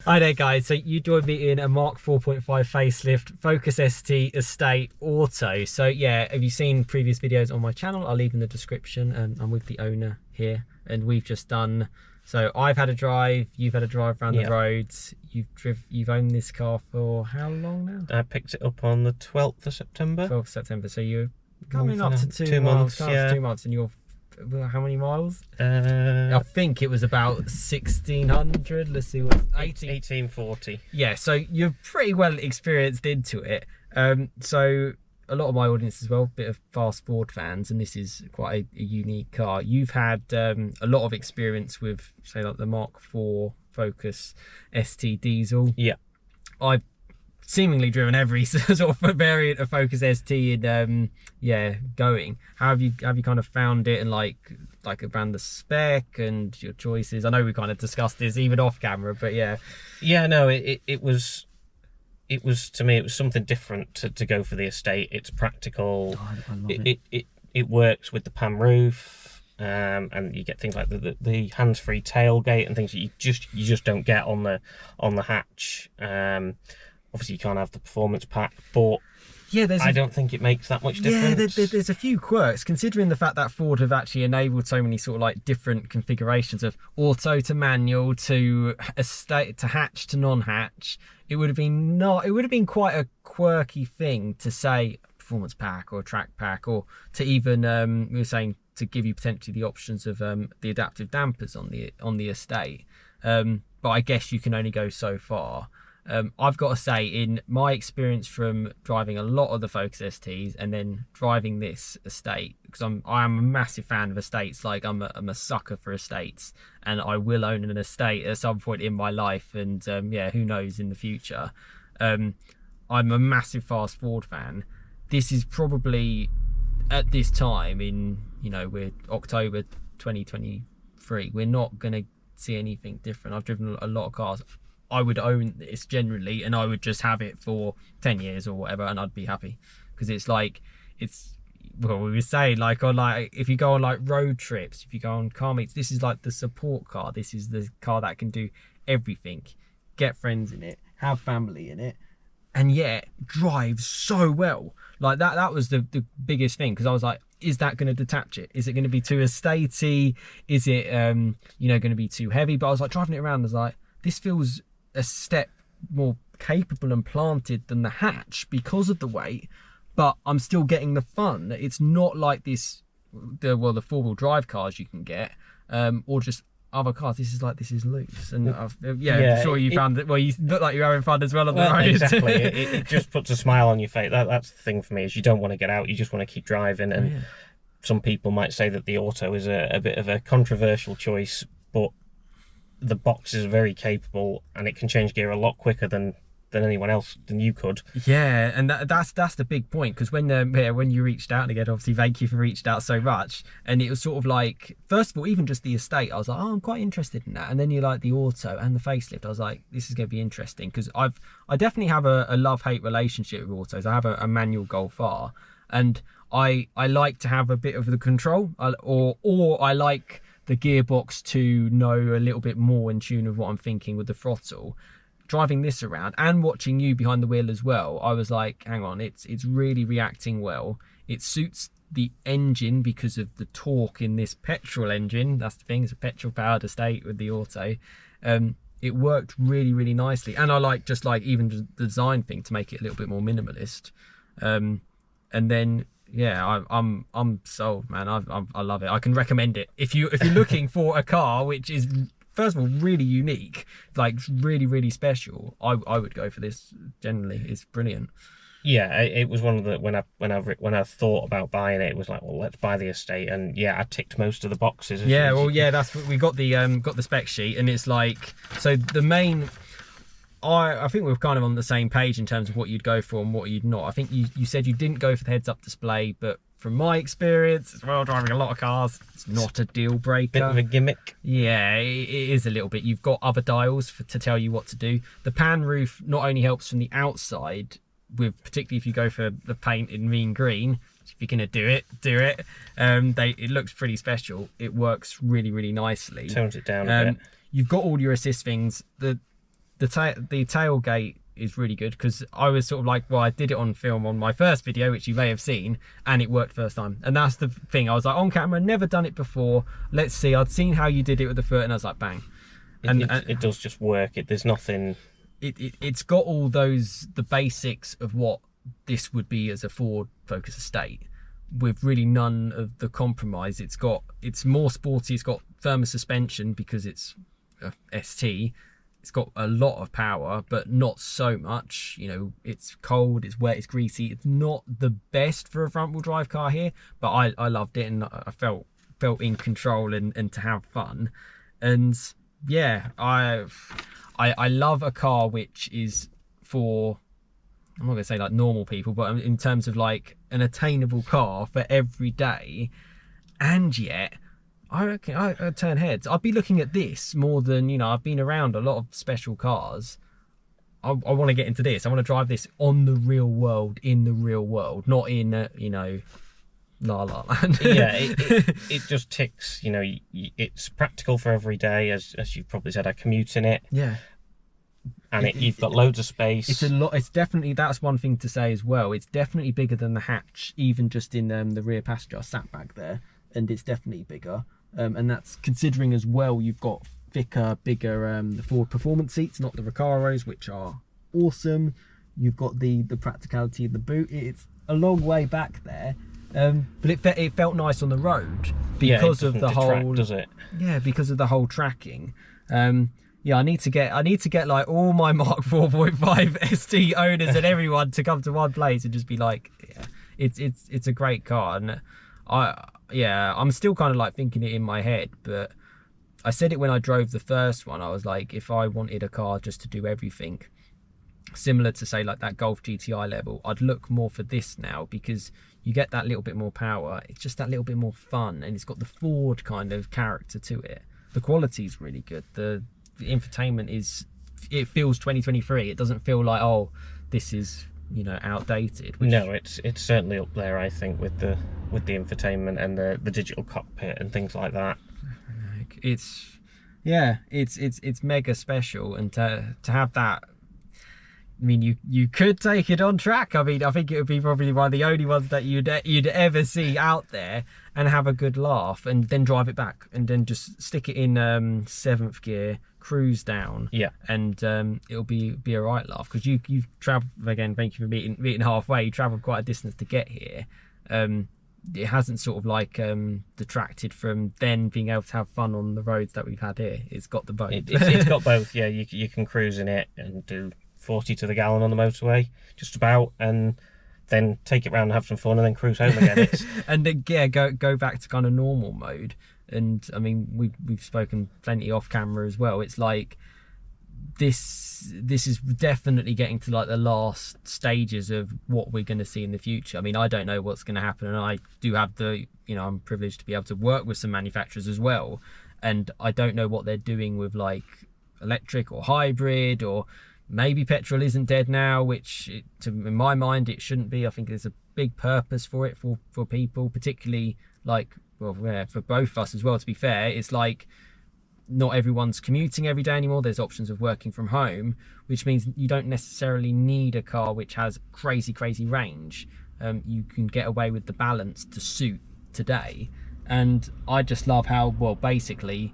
Hi there guys, so you joined me in a Mark 4.5 Facelift Focus ST Estate Auto. So yeah, have you seen previous videos on my channel? I'll leave in the description. I'm with the owner here and we've just done, so I've had a drive, you've had a drive around the roads. You've owned this car for how long now? I picked it up on the 12th of September. 12th of September, so you're coming up to 2 months, yeah. 2 months, and you're, how many miles? I think it was about 1600. Let's see, what 1840. Yeah, so you're pretty well experienced into it. So a lot of my audience as well, bit of fast Ford fans, and this is quite a unique car. You've had a lot of experience with, say, like the Mark IV Focus ST diesel. Yeah, I've seemingly driven every sort of variant of Focus ST in going. How have you kind of found it, and like around the spec and your choices? I know we kind of discussed this even off camera, but yeah. No, it was to me, it was something different to go for the estate. It's practical. Oh, I love it works with the pan roof. And you get things like the hands-free tailgate and things that you just don't get on the hatch. Obviously you can't have the performance pack, but yeah, I don't think it makes that much difference. Yeah, there's a few quirks, considering the fact that Ford have actually enabled so many sort of like different configurations of auto to manual to estate to hatch to non-hatch. It would have been quite a quirky thing to say performance pack or track pack, or to even we were saying to give you potentially the options of the adaptive dampers on the estate. But I guess you can only go so far. I've got to say, in my experience from driving a lot of the Focus STs and then driving this estate, because I am a massive fan of estates. Like I'm a sucker for estates, and I will own an estate at some point in my life, and yeah, who knows in the future. I'm a massive fast Ford fan. This is probably, at this time in, we're October 2023, we're not going to see anything different. I've driven a lot of cars. I would own this generally, and I would just have it for 10 years or whatever, and I'd be happy, because it's like, well, we would say, like, on like, if you go on like road trips, if you go on car meets, this is like the support car. This is the car that can do everything, get friends in it, have family in it, and yet drives so well. Like that was the biggest thing, because I was like, is that going to detach it? Is it going to be too estatey? Is it going to be too heavy? But I was like, driving it around, I was like, this feels a step more capable and planted than the hatch because of the weight, but I'm still getting the fun. It's not like the four-wheel drive cars you can get, or just other cars. This is loose, and I'm sure you found that. Well, you look like you're having fun as well on the road. Exactly. it just puts a smile on your face. That's the thing for me, is you don't want to get out, you just want to keep driving. And some people might say that the auto is a bit of a controversial choice, but the box is very capable, and it can change gear a lot quicker than anyone else, than you could. Yeah, and that's the big point, because when you reached out, and again, obviously thank you for reached out so much, and it was sort of like, first of all, even just the estate, I was like, oh, I'm quite interested in that. And then you like the auto and the facelift, I was like, this is going to be interesting, because I definitely have a love-hate relationship with autos. I have a manual Golf R, and I like to have a bit of the control, or I like the gearbox to know a little bit more in tune with what I'm thinking with the throttle. Driving this around and watching you behind the wheel as well, I was like, hang on, it's really reacting well. It suits the engine because of the torque in this petrol engine. That's the thing, it's a petrol powered estate with the auto. It worked really, really nicely, and I like just like even the design thing to make it a little bit more minimalist. And then yeah, I'm sold, man. I love it. I can recommend it if you're looking for a car which is, first of all, really unique, like really, really special. I would go for this. Generally, it's brilliant. Yeah, it was one of the, when I thought about buying it, it was like, well, let's buy the estate, and yeah, I ticked most of the boxes. Yeah, well, yeah, that's what we got the spec sheet, and it's like, so the main. I think we're kind of on the same page in terms of what you'd go for and what you'd not. I think you said you didn't go for the heads-up display, but from my experience as well, driving a lot of cars, it's not a deal breaker. Bit of a gimmick. Yeah, it is a little bit. You've got other dials to tell you what to do. The pan roof not only helps from the outside, with particularly if you go for the paint in mean green. If you're gonna do it, do it. It looks pretty special. It works really, really nicely. Tones it down a bit. You've got all your assist things. the tailgate is really good, because I was sort of like, well, I did it on film on my first video, which you may have seen, and it worked first time. And that's the thing. I was like, on camera, never done it before. Let's see. I'd seen how you did it with the foot, and I was like, bang. And it does just work. There's nothing. It's got all the basics of what this would be as a Ford Focus Estate, with really none of the compromise. It's more sporty. It's got firmer suspension because it's a ST. It's got a lot of power, but not so much. You know, it's cold, it's wet, it's greasy. It's not the best for a front-wheel drive car here, but I loved it, and I felt in control and to have fun. And yeah, I love a car which is for, I'm not gonna say like normal people, but in terms of like an attainable car for every day. And yet, I reckon I turn heads. I'd be looking at this more than, you know, I've been around a lot of special cars. I want to get into this. I want to drive this on the real world, in the real world, not in, you know, La La Land. Yeah, it just ticks, you know, it's practical for every day, as you've probably said. I commute in it. Yeah. And you've got loads of space. It's a lot. It's definitely, that's one thing to say as well. It's definitely bigger than the hatch, even just in the rear passenger. I sat back there, and it's definitely bigger. And that's considering as well you've got thicker, bigger the Ford Performance seats, not the Recaros, which are awesome. You've got the practicality of the boot. It's a long way back there, but it felt nice on the road because of the whole. Does it? Yeah, because of the whole tracking. Yeah, I need to get like all my Mark 4.5 ST owners and everyone to come to one place and just be like, yeah, it's a great car. And I'm still kind of like thinking it in my head, but I said it when I drove the first one. I was like, if I wanted a car just to do everything, similar to say like that Golf GTI level, I'd look more for this now, because you get that little bit more power. It's just that little bit more fun, and it's got the Ford kind of character to it. The quality's really good. The infotainment it feels 2023. It doesn't feel like, oh, this is, you know, outdated. No, it's certainly up there, I think, with the infotainment and the digital cockpit and things like that. It's mega special, and to have that. I mean, you could take it on track. I mean, I think it would be probably one of the only ones that you'd ever see out there, and have a good laugh, and then drive it back, and then just stick it in 7th gear, cruise down. Yeah. And it'll be a right laugh, because you've travelled, again, thank you for meeting halfway. You travelled quite a distance to get here. It hasn't sort of like detracted from then being able to have fun on the roads that we've had here. It's got the both. It's got both. Yeah, you can cruise in it and do 40 to the gallon on the motorway, just about, and then take it round and have some fun, and then cruise home again. And then, yeah, go back to kind of normal mode. And I mean, we've spoken plenty off camera as well. It's like this is definitely getting to like the last stages of what we're going to see in the future. I mean, I don't know what's going to happen, and I do have I'm privileged to be able to work with some manufacturers as well, and I don't know what they're doing with like electric or hybrid, or maybe petrol isn't dead now, which in my mind it shouldn't be. I think there's a big purpose for it for people, particularly like, well, yeah, for both of us as well, to be fair. It's like not everyone's commuting every day anymore. There's options of working from home, which means you don't necessarily need a car which has crazy range. You can get away with the balance to suit today. And I just love how, well, basically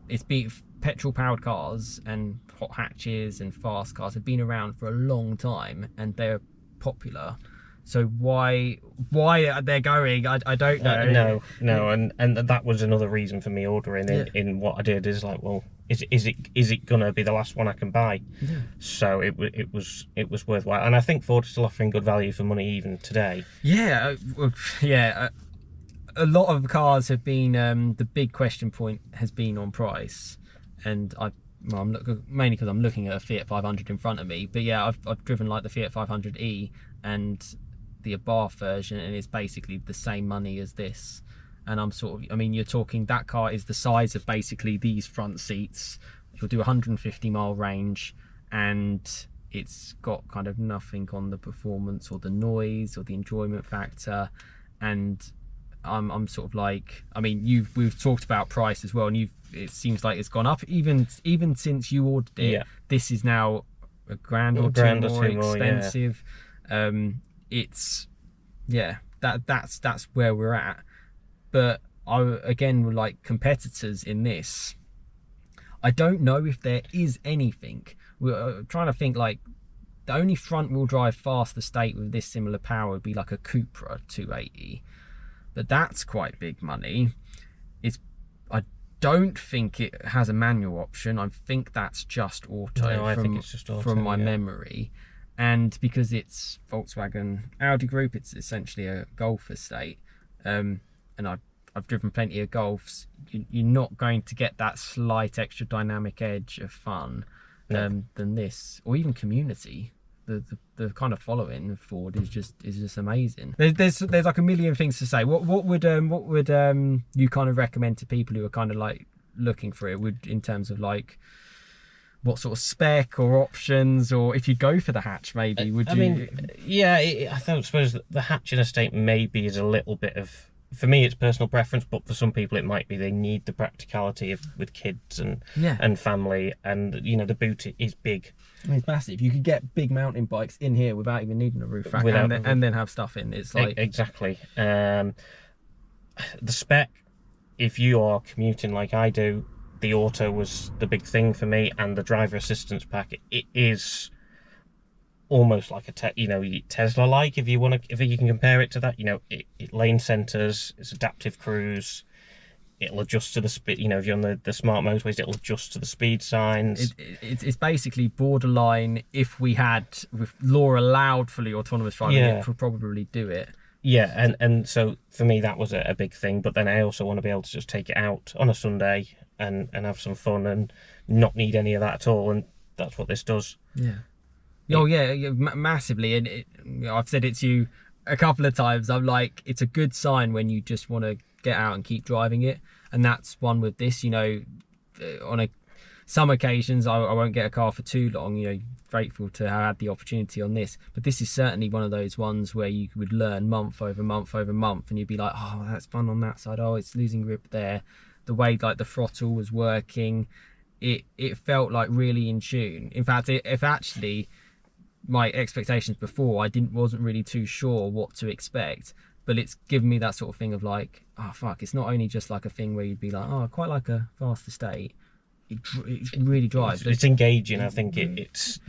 it's been petrol powered cars and hot hatches and fast cars have been around for a long time, and they're popular. So why they're going, I don't know. No, and that was another reason for me ordering in what I did, is like, well, is it gonna be the last one I can buy? Yeah. So it was worthwhile, and I think Ford is still offering good value for money even today. Yeah, a lot of cars have been the big question point has been on price, and I'm looking mainly because I'm looking at a Fiat 500 in front of me. But yeah, I've driven like the Fiat 500e and the Abarth version, and it's basically the same money as this. And I mean, you're talking, that car is the size of basically these front seats. It'll do 150-mile range, and it's got kind of nothing on the performance or the noise or the enjoyment factor. And I'm sort of like, I mean, we've talked about price as well, and it seems like it's gone up even since you ordered it. Yeah. This is now a grand or two more expensive. It's that's where we're at. But again, like competitors in this, I don't know if there is anything. We're trying to think, like, the only front wheel drive fast estate with this similar power would be like a Cupra 280, but that's quite big money. I don't think it has a manual option. I think that's just auto. No, I think it's just auto, from my memory. And because it's Volkswagen Audi Group, it's essentially a Golf estate. And I've driven plenty of Golfs. You're not going to get that slight extra dynamic edge of fun than this, or even community. The kind of following of Ford is just amazing. There's like a million things to say. What would you kind of recommend to people who are kind of like looking for it? In terms of like what sort of spec or options, or if you go for the hatch, maybe would you? I mean, yeah, I suppose the hatch in estate maybe is a little bit of. For me, it's personal preference, but for some people, it might be they need the practicality with kids and family, and the boot is big. I mean, it's massive. You could get big mountain bikes in here without even needing a roof rack, and then have stuff in. It's like exactly. The spec, if you are commuting like I do, the auto was the big thing for me, and the driver assistance pack. It is almost like a Tesla-like, if you can compare it to that. It lane centers, it's adaptive cruise, it'll adjust to the speed. If you're on the smart motorways, it'll adjust to the speed signs. It's basically borderline. If law allowed fully autonomous driving, it could probably do it. Yeah, and so for me that was a big thing. But then I also want to be able to just take it out on a Sunday and have some fun and not need any of that at all. And that's what this does. Yeah. Oh yeah, massively. And I've said it to you a couple of times. I'm like, it's a good sign when you just want to get out and keep driving it, and that's one with this. On some occasions I won't get a car for too long. Grateful to have had the opportunity on this, but this is certainly one of those ones where you would learn month over month over month, and you'd be like, oh, that's fun on that side. Oh, it's losing grip there. The way like the throttle was working, it felt like really in tune. In fact, if actually my expectations before, I wasn't really too sure what to expect, but it's given me that sort of thing of like, oh fuck, it's not only just like a thing where you'd be like, oh, I quite like a fast estate. It really drives. It's engaging. I think it's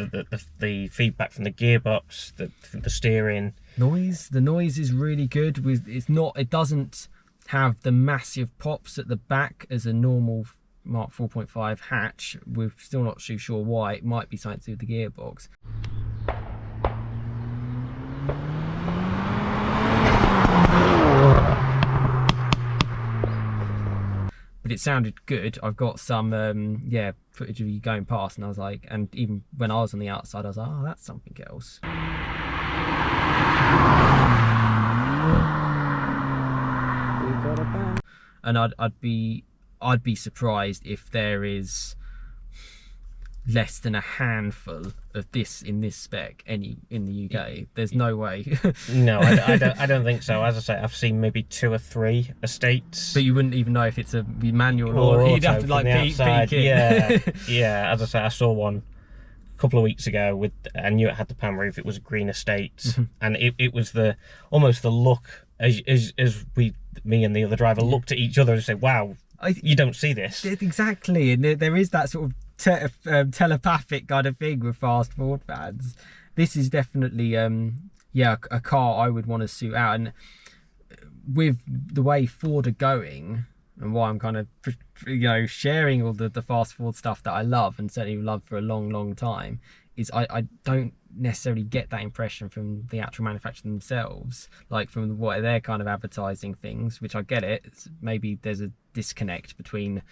the feedback from the gearbox, the steering. The noise is really good. It doesn't have the massive pops at the back as a normal Mark 4.5 hatch. We're still not too sure why. It might be something to do with the gearbox. But it sounded good. I've got some footage of you going past, and I was like, and even when I was on the outside, I was like, oh, that's something else. And I'd be surprised if there is less than a handful of this in this spec in the UK. There's no way. No, I don't think so. As I say, I've seen maybe 2 or 3 estates. But you wouldn't even know if it's a manual or you'd have to like peek it. Yeah. As I say, I saw one a couple of weeks ago I knew it had the pan roof. It was a green estate, and it was almost the look as me and the other driver looked at each other and said, "Wow, you don't see this." Exactly, and there is that sort of telepathic kind of thing with fast Ford fans. This is definitely a car I would want to suit out, and with the way Ford are going and why I'm kind of sharing all the fast Ford stuff that I love and certainly love for a long time, is I don't necessarily get that impression from the actual manufacturer themselves, like from what they're kind of advertising things, which I get it. Maybe there's a disconnect between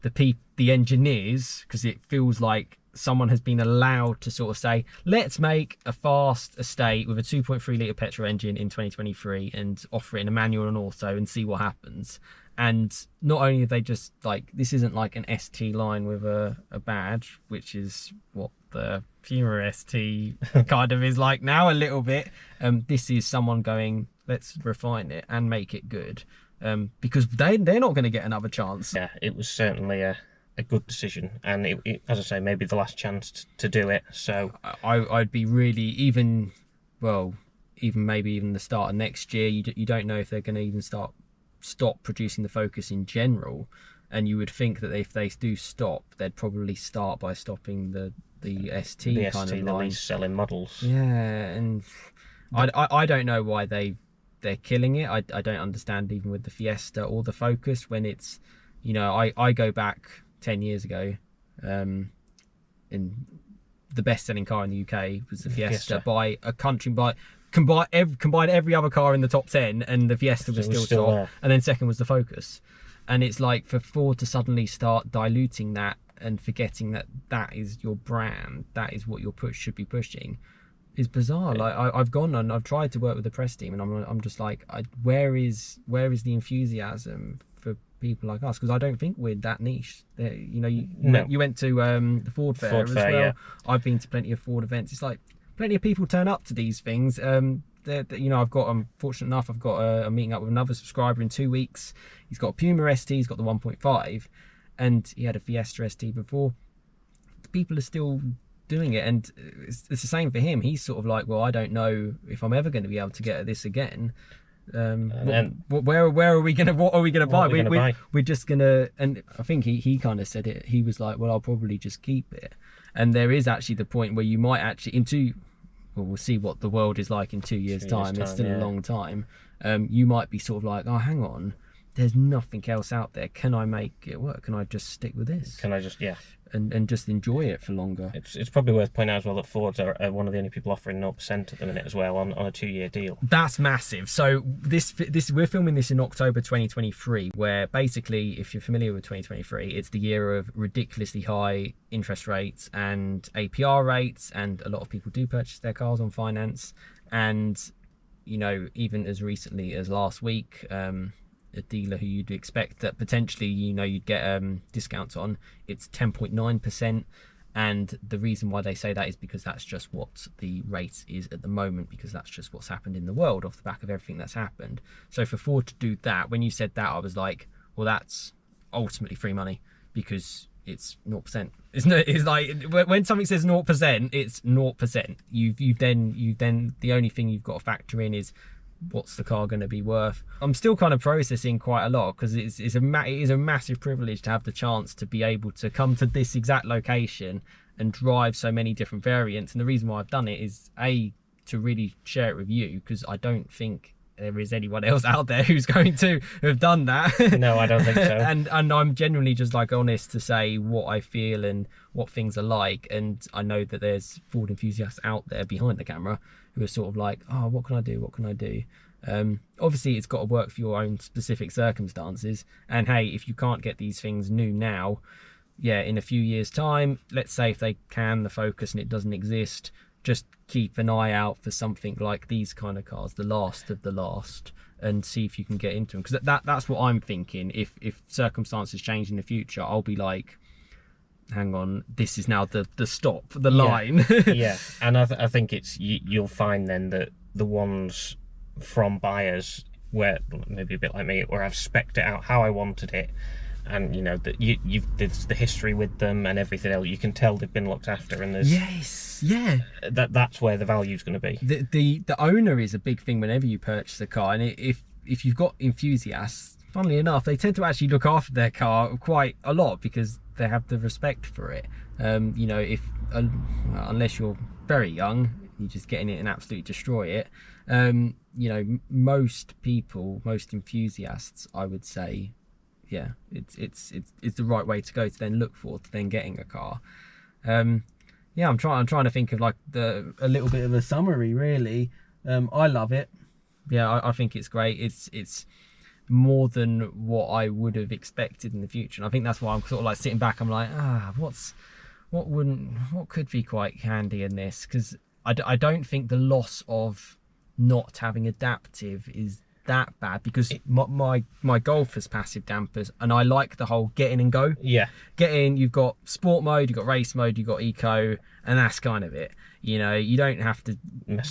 the engineers, because it feels like someone has been allowed to sort of say, let's make a fast estate with a 2.3 litre petrol engine in 2023 and offer it in a manual and auto and see what happens. And not only are they just like, this isn't like an ST line with a badge, which is what the Puma ST kind of is like now a little bit. This is someone going, let's refine it and make it good, because they're not going to get another chance. Yeah, it was certainly a good decision, and it, as I say, maybe the last chance to do it. So I'd be really even maybe even the start of next year. You don't know if they're going to even stop producing the Focus in general, and you would think that if they do stop, they'd probably start by stopping the ST the kind ST, of the line. least selling models. Yeah, and I don't know why they're killing it. I don't understand even with the Fiesta or the Focus when it's, you know, I go back 10 years ago, and the best-selling car in the UK was the Fiesta by a country, combined every other car in the top 10, and the Fiesta was still top there. and then second was the Focus. And it's like for Ford to suddenly start diluting that and forgetting that is your brand, that is what your push should be pushing, is bizarre. Like I've gone and I've tried to work with the press team, and I'm just like, where is the enthusiasm for people like us? Because I don't think we're that niche. You know, you went to the Ford Fair as well. Yeah. I've been to plenty of Ford events. It's like plenty of people turn up to these things. You know, I'm fortunate enough, I've got a meeting up with another subscriber in 2 weeks. He's got a Puma ST, he's got the 1.5, and he had a Fiesta ST before. People are still doing it, and it's the same for him. He's sort of like, well, I don't know if I'm ever going to be able to get at this again. Where are we gonna? What are we gonna buy? We're just gonna. And I think he kind of said it. He was like, well, I'll probably just keep it. And there is actually the point where you might actually we'll see what the world is like in 2 years' time. It's still a long time. You might be sort of like, oh, hang on, there's nothing else out there. Can I make it work? Can I just stick with this? Can I just and just enjoy it for longer? It's probably worth pointing out as well that Fords are one of the only people offering 0% at the minute as well on a 2-year deal. That's massive. So this we're filming this in October 2023, where basically, if you're familiar with 2023, it's the year of ridiculously high interest rates and APR rates, and a lot of people do purchase their cars on finance. And you know, even as recently as last week, a dealer who you'd expect that potentially, you know, you'd get discounts on, it's 10.9%. And the reason why they say that is because that's just what the rate is at the moment, because that's just what's happened in the world off the back of everything that's happened. So for Ford to do that, when you said that, I was like, well, that's ultimately free money, because it's 0%. It's like when something says 0%, it's 0%. You've then the only thing you've got to factor in is, what's the car going to be worth? I'm still kind of processing quite a lot, because it is a massive privilege to have the chance to be able to come to this exact location and drive so many different variants. And the reason why I've done it is to really share it with you, because I don't think there is anyone else out there who's going to have done that. No, I don't think so. and I'm genuinely just like honest to say what I feel and what things are like. And I know that there's Ford enthusiasts out there behind the camera who are sort of like, oh, what can I do? What can I do? Obviously, it's got to work for your own specific circumstances. And hey, if you can't get these things new now, yeah, in a few years' time, let's say if they can, the Focus, and it doesn't exist, just keep an eye out for something like these kind of cars, the last of the last, and see if you can get into them. Because that's what I'm thinking. If circumstances change in the future, I'll be like, hang on, this is now the stop, the line. Yeah, and I think it's you'll find then that the ones from buyers, where maybe a bit like me, where I've spec'd it out how I wanted it, and you know that there's the history with them and everything else, you can tell they've been looked after, and there's that's where the value's going to be. The owner is a big thing whenever you purchase a car, and if you've got enthusiasts, funnily enough, they tend to actually look after their car quite a lot because they have the respect for it. You know, unless you're very young, you're just getting it and absolutely destroy it. You know, most enthusiasts, I would say, yeah, it's the right way to go to then look forward to then getting a car. Yeah, I'm trying to think of like a little bit of a summary, really. I love it. Yeah, I think it's great. It's more than what I would have expected in the future, and I think that's why I'm sort of like sitting back. I'm like, what could be quite handy in this? Because I don't think the loss of not having adaptive is that bad because my Golf has passive dampers, and I like the whole get in and go. Yeah. Get in, you've got sport mode, you've got race mode, you've got eco, and that's kind of it. You know, you don't have to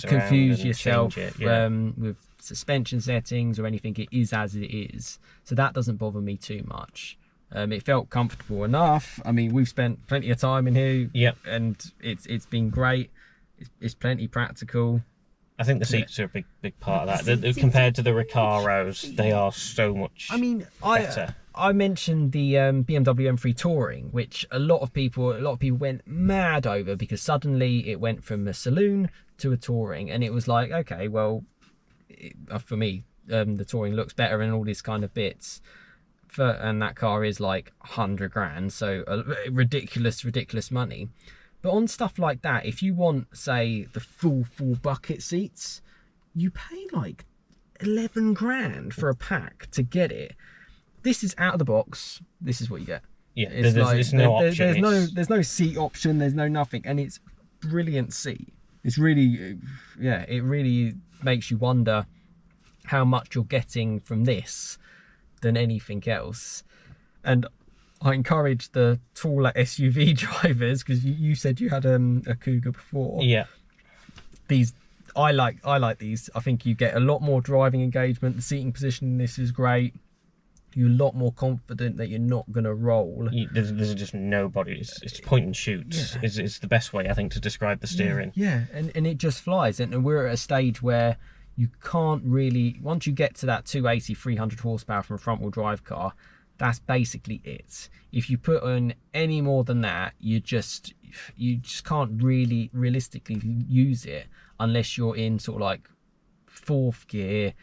confuse yourself with suspension settings or anything. It is as it is, so that doesn't bother me too much. It felt comfortable enough. I mean, we've spent plenty of time in here, and it's been great. It's plenty practical. I think the seats are a big part of that. Compared to the Recaros, they are so much better. I mentioned the BMW M3 Touring, which a lot of people went mad over because suddenly it went from a saloon to a Touring, and it was like, okay, well, for me, the Touring looks better and all these kind of bits. And that car is like 100 grand, so ridiculous money. But on stuff like that, if you want, say, the full bucket seats, you pay like 11 grand for a pack to get it. This is out of the box. This is what you get. Yeah, there's no option. There's no seat option. There's no nothing, and it's brilliant seat. It's really, it really makes you wonder how much you're getting from this than anything else. And I encourage the taller SUV drivers, because you said you had a Cougar before. Yeah. I like these. I think you get a lot more driving engagement. The seating position in this is great. You're a lot more confident that you're not going to roll. There's just nobody. It's point and shoot. Yeah. It's the best way, I think, to describe the steering. Yeah, and it just flies. And we're at a stage where you can't really, once you get to that 280, 300 horsepower from a front-wheel drive car, that's basically it. If you put on any more than that, you just can't really realistically use it unless you're in sort of like fourth gear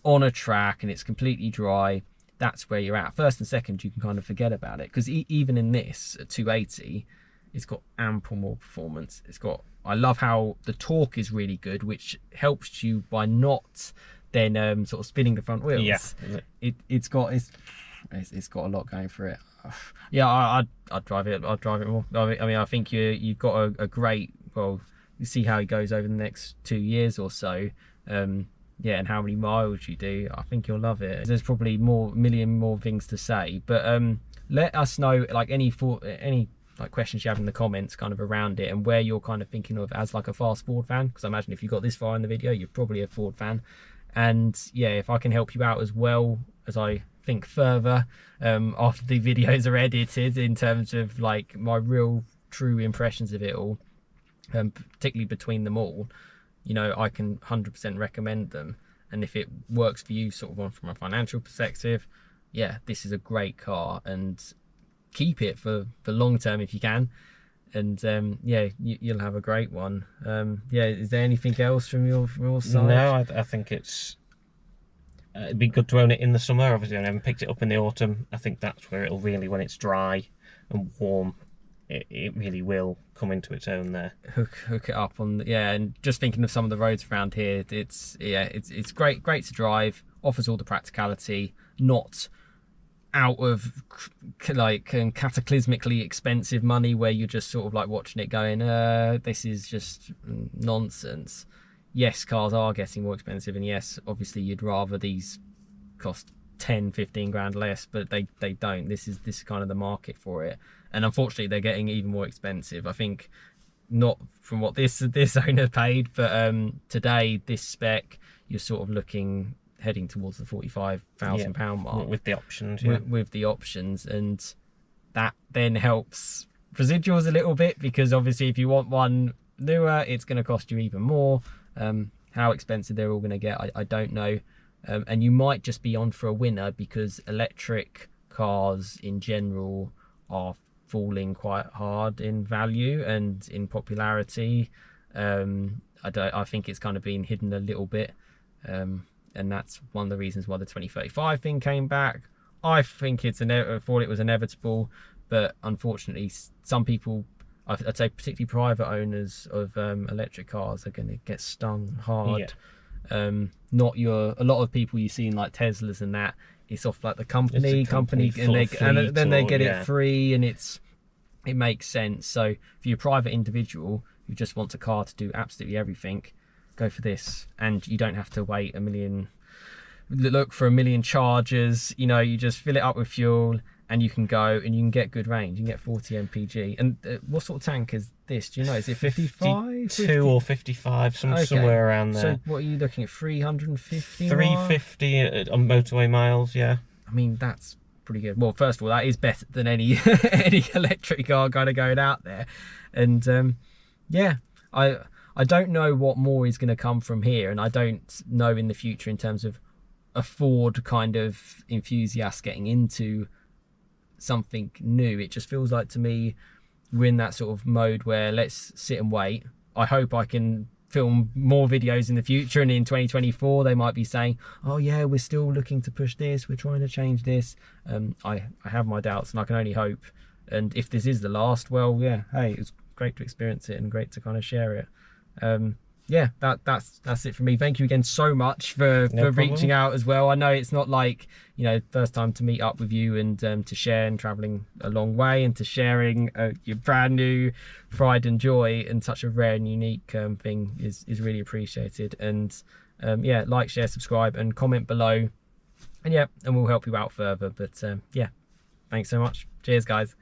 on a track and it's completely dry. That's where you're at. First and second, you can kind of forget about it, because even in this at 280, it's got ample more performance. I love how the torque is really good, which helps you by not then sort of spinning the front wheels. Yeah. It's got a lot going for it. Yeah, I'd drive it. I'd drive it more. I mean, I think you've got a great. Well, you see how it goes over the next 2 years or so. Yeah, and how many miles you do. I think you'll love it. There's probably a million more things to say, but let us know like any like questions you have in the comments kind of around it, and where you're kind of thinking of as like a fast Ford fan, because I imagine if you got this far in the video, you're probably a Ford fan. And yeah, if I can help you out as well as I think further after the videos are edited, in terms of like my real true impressions of it all, particularly between them all, you know, I can 100% recommend them. And if it works for you sort of from a financial perspective, yeah, this is a great car, and keep it for long term if you can. And yeah, you'll have a great one. Yeah, is there anything else from your side? No, I think it'd be good to own it in the summer. Obviously, I never picked it up in the autumn. I think that's where it'll really, when it's dry and warm, it really will come into its own there. Hook it up on, yeah. And just thinking of some of the roads around here, it's great to drive. Offers all the practicality, not out of like cataclysmically expensive money where you're just sort of like watching it going, this is just nonsense. Yes, cars are getting more expensive, and yes, obviously you'd rather these cost 10-15 grand less, but they don't. This is kind of the market for it, and unfortunately they're getting even more expensive. I think not from what this owner paid, but today this spec you're sort of heading towards the £45,000 mark with the options. With the options, and that then helps residuals a little bit, because obviously if you want one newer, it's going to cost you even more. How expensive they're all going to get, I don't know. And you might just be on for a winner, because electric cars in general are falling quite hard in value and in popularity. I think it's kind of been hidden a little bit. And that's one of the reasons why the 2035 thing came back. I think I thought it was inevitable, but unfortunately some people, I'd say particularly private owners of electric cars, are going to get stung hard. Yeah. A lot of people you see in like Teslas and that, it's off like the company and then they get it free, and it makes sense. So if you're a private individual who just wants a car to do absolutely everything, go for this, and you don't have to wait a million look for a million chargers. You know, you just fill it up with fuel and you can go and you can get good range. You can get 40 mpg. And what sort of tank is this? Do you know? Is it 55? 52 or 55, somewhere around there. So what are you looking at? 350? 350 on motorway miles, yeah. I mean, that's pretty good. Well, first of all, that is better than any any electric car kind of going out there. And yeah, I don't know what more is going to come from here, and I don't know in the future in terms of a Ford kind of enthusiast getting into something new. It just feels like to me we're in that sort of mode where let's sit and wait. I hope I can film more videos in the future, and in 2024 they might be saying, oh yeah, we're still looking to push this, we're trying to change this. I have my doubts, and I can only hope. And if this is the last, well, yeah, hey, it's great to experience it and great to kind of share it. Yeah, that's it for me. Thank you again so much for reaching out as well. I know it's not like, you know, first time to meet up with you and to share, and traveling a long way, and to sharing your brand new pride and joy, and such a rare and unique thing is really appreciated. And yeah, like, share, subscribe and comment below, and yeah, and we'll help you out further. But yeah, thanks so much. Cheers guys.